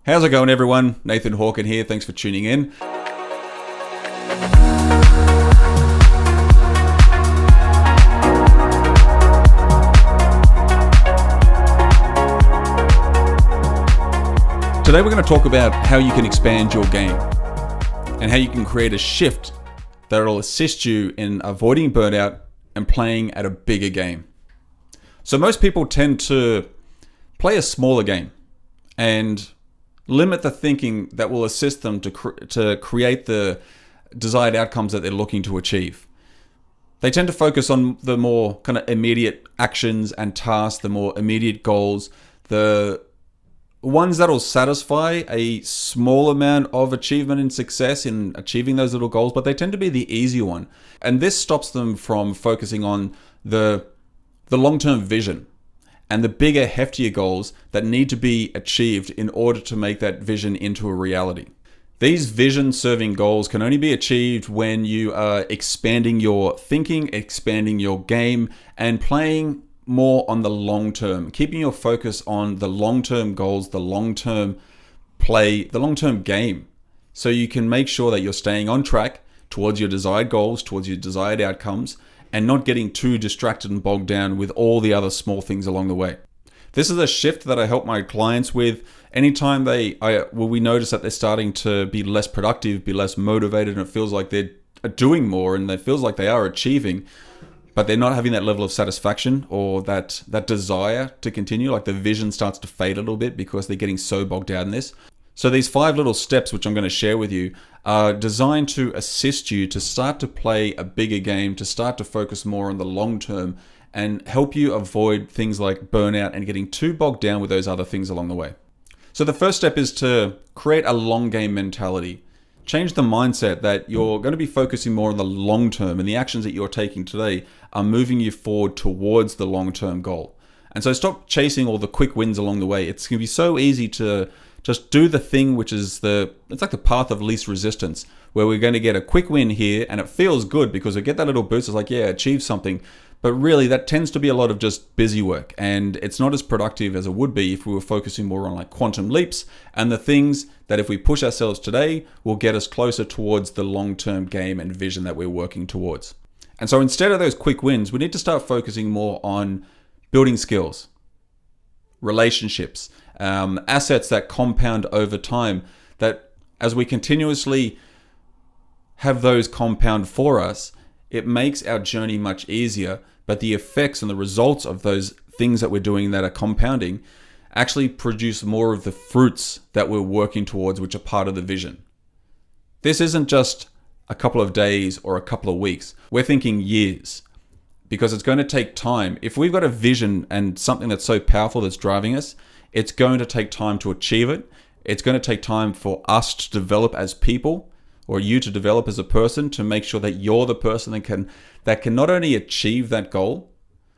How's it going, everyone? Nathan Hawken here. Thanks for tuning in. Today we're going to talk about how you can expand your game and how you can create a shift that will assist you in avoiding burnout and playing at a bigger game. So most people tend to play a smaller game and limit the thinking that will assist them to create the desired outcomes that they're looking to achieve. They tend to focus on the more kind of immediate actions and tasks, the more immediate goals, the ones that will satisfy a small amount of achievement and success in achieving those little goals, but they tend to be the easier one. And this stops them from focusing on the long-term vision and the bigger, heftier goals that need to be achieved in order to make that vision into a reality. These vision-serving goals can only be achieved when you are expanding your thinking, expanding your game, and playing more on the long term, keeping your focus on the long-term goals, the long-term play, the long-term game, so you can make sure that you're staying on track towards your desired goals, towards your desired outcomes, and not getting too distracted and bogged down with all the other small things along the way. This is a shift that I help my clients with. Anytime we notice that they're starting to be less productive, be less motivated, and it feels like they're doing more and it feels like they are achieving, but they're not having that level of satisfaction or that desire to continue, like the vision starts to fade a little bit because they're getting so bogged down in this. So these 5 little steps, which I'm going to share with you, are designed to assist you to start to play a bigger game, to start to focus more on the long term, and help you avoid things like burnout and getting too bogged down with those other things along the way. So the first step is to create a long game mentality. Change the mindset that you're going to be focusing more on the long term, and the actions that you're taking today are moving you forward towards the long-term goal. And so stop chasing all the quick wins along the way. It's going to be so easy to just do the thing which is it's like the path of least resistance, where we're going to get a quick win here and it feels good because we get that little boost. It's like, yeah, achieve something. But really that tends to be a lot of just busy work, and it's not as productive as it would be if we were focusing more on like quantum leaps and the things that if we push ourselves today will get us closer towards the long-term game and vision that we're working towards. And so instead of those quick wins, we need to start focusing more on building skills, relationships, assets that compound over time, that as we continuously have those compound for us, it makes our journey much easier, but the effects and the results of those things that we're doing that are compounding actually produce more of the fruits that we're working towards, which are part of the vision. This isn't just a couple of days or a couple of weeks. We're thinking years, because it's going to take time. If we've got a vision and something that's so powerful that's driving us, it's going to take time to achieve it. It's going to take time for us to develop as people, or you to develop as a person, to make sure that you're the person that can not only achieve that goal,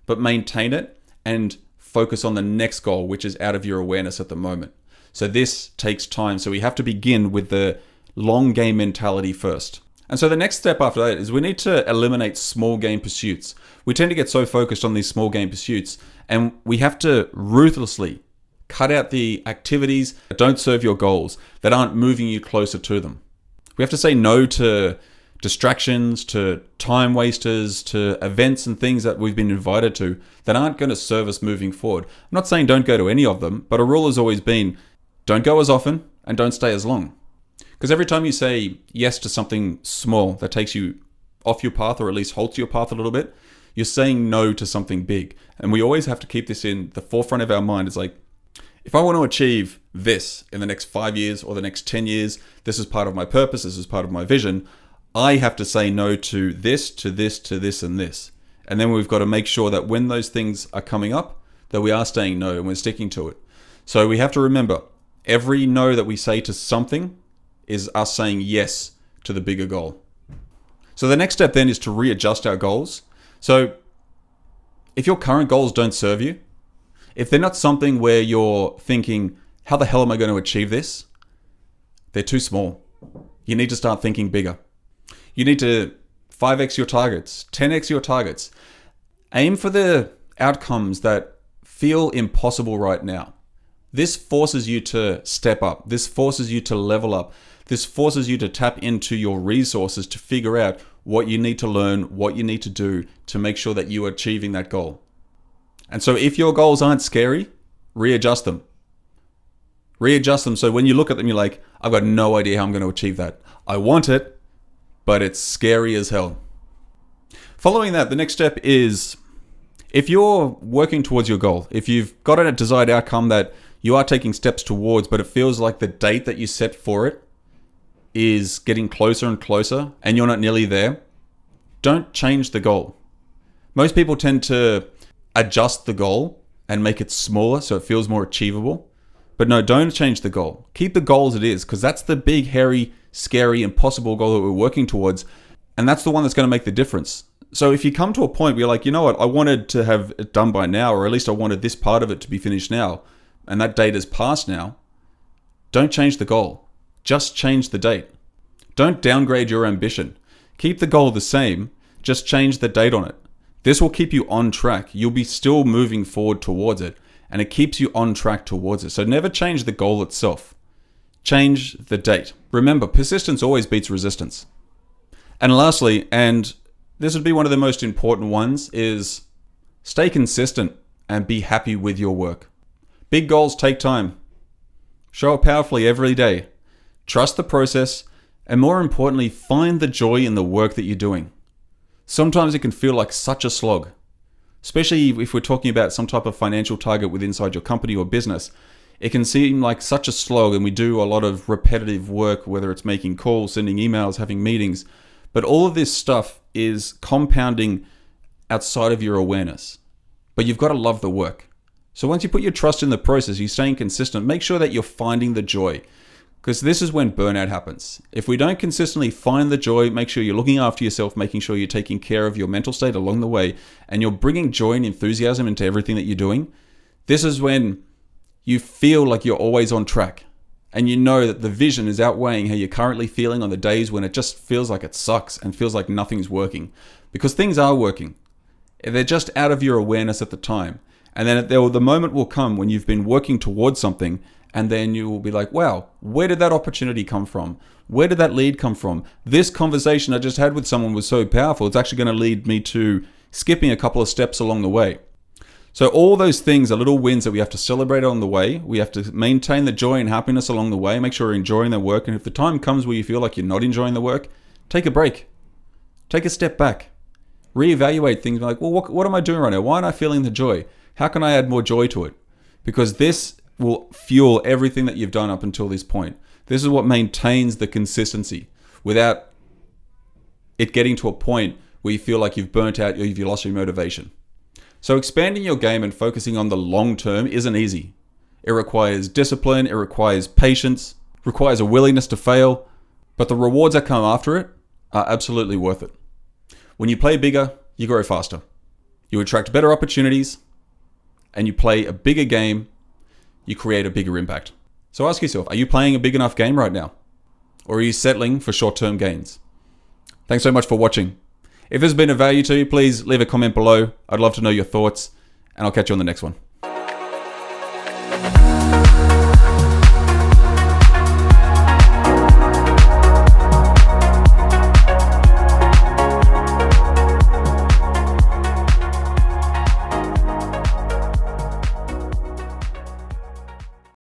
but maintain it and focus on the next goal, which is out of your awareness at the moment. So this takes time. So we have to begin with the long game mentality first. And so the next step after that is we need to eliminate small game pursuits. We tend to get so focused on these small game pursuits, and we have to ruthlessly cut out the activities that don't serve your goals, that aren't moving you closer to them. We have to say no to distractions, to time wasters, to events and things that we've been invited to that aren't going to serve us moving forward. I'm not saying don't go to any of them, but a rule has always been don't go as often and don't stay as long. Because every time you say yes to something small that takes you off your path, or at least halts your path a little bit, you're saying no to something big. And we always have to keep this in the forefront of our mind. It's like, if I want to achieve this in the next 5 years or the next 10 years, this is part of my purpose, this is part of my vision, I have to say no to this, to this, to this, and this. And then we've got to make sure that when those things are coming up, that we are saying no and we're sticking to it. So we have to remember, every no that we say to something is us saying yes to the bigger goal. So the next step then is to readjust our goals. So if your current goals don't serve you, if they're not something where you're thinking, how the hell am I going to achieve this? They're too small. You need to start thinking bigger. You need to 5x your targets, 10x your targets. Aim for the outcomes that feel impossible right now. This forces you to step up. This forces you to level up. This forces you to tap into your resources to figure out what you need to learn, what you need to do to make sure that you are achieving that goal. And so if your goals aren't scary, readjust them. Readjust them so when you look at them, you're like, I've got no idea how I'm going to achieve that. I want it, but it's scary as hell. Following that, the next step is, if you're working towards your goal, if you've got a desired outcome that you are taking steps towards, but it feels like the date that you set for it is getting closer and closer and you're not nearly there, don't change the goal. Most people tend to adjust the goal and make it smaller so it feels more achievable. But no, don't change the goal. Keep the goal as it is, because that's the big, hairy, scary, impossible goal that we're working towards. And that's the one that's going to make the difference. So if you come to a point where you're like, you know what, I wanted to have it done by now, or at least I wanted this part of it to be finished now, and that date has passed now, don't change the goal. Just change the date. Don't downgrade your ambition. Keep the goal the same, just change the date on it. This will keep you on track. You'll be still moving forward towards it, and it keeps you on track towards it. So never change the goal itself. Change the date. Remember, persistence always beats resistance. And lastly, and this would be one of the most important ones, is stay consistent and be happy with your work. Big goals take time. Show up powerfully every day. Trust the process, and more importantly, find the joy in the work that you're doing. Sometimes it can feel like such a slog, especially if we're talking about some type of financial target within inside your company or business. It can seem like such a slog, and we do a lot of repetitive work, whether it's making calls, sending emails, having meetings. But all of this stuff is compounding outside of your awareness. But you've got to love the work. So once you put your trust in the process, you're staying consistent, make sure that you're finding the joy. Because this is when burnout happens. If we don't consistently find the joy, make sure you're looking after yourself, making sure you're taking care of your mental state along the way, and you're bringing joy and enthusiasm into everything that you're doing, this is when you feel like you're always on track. And you know that the vision is outweighing how you're currently feeling on the days when it just feels like it sucks and feels like nothing's working. Because things are working. They're just out of your awareness at the time. And then the moment will come when you've been working towards something, and then you will be like, wow, where did that opportunity come from? Where did that lead come from? This conversation I just had with someone was so powerful, it's actually going to lead me to skipping a couple of steps along the way. So all those things are little wins that we have to celebrate on the way. We have to maintain the joy and happiness along the way, make sure you're enjoying the work. And if the time comes where you feel like you're not enjoying the work, take a break. Take a step back. Reevaluate things like, well, what am I doing right now? Why aren't I feeling the joy? How can I add more joy to it? Because this will fuel everything that you've done up until this point. This is what maintains the consistency without it getting to a point where you feel like you've burnt out or you've lost your motivation. So expanding your game and focusing on the long term isn't easy. It requires discipline, it requires patience, requires a willingness to fail, but the rewards that come after it are absolutely worth it. When you play bigger, you grow faster. You attract better opportunities, and you play a bigger game, you create a bigger impact. So ask yourself, are you playing a big enough game right now? Or are you settling for short-term gains? Thanks so much for watching. If this has been of value to you, please leave a comment below. I'd love to know your thoughts, and I'll catch you on the next one.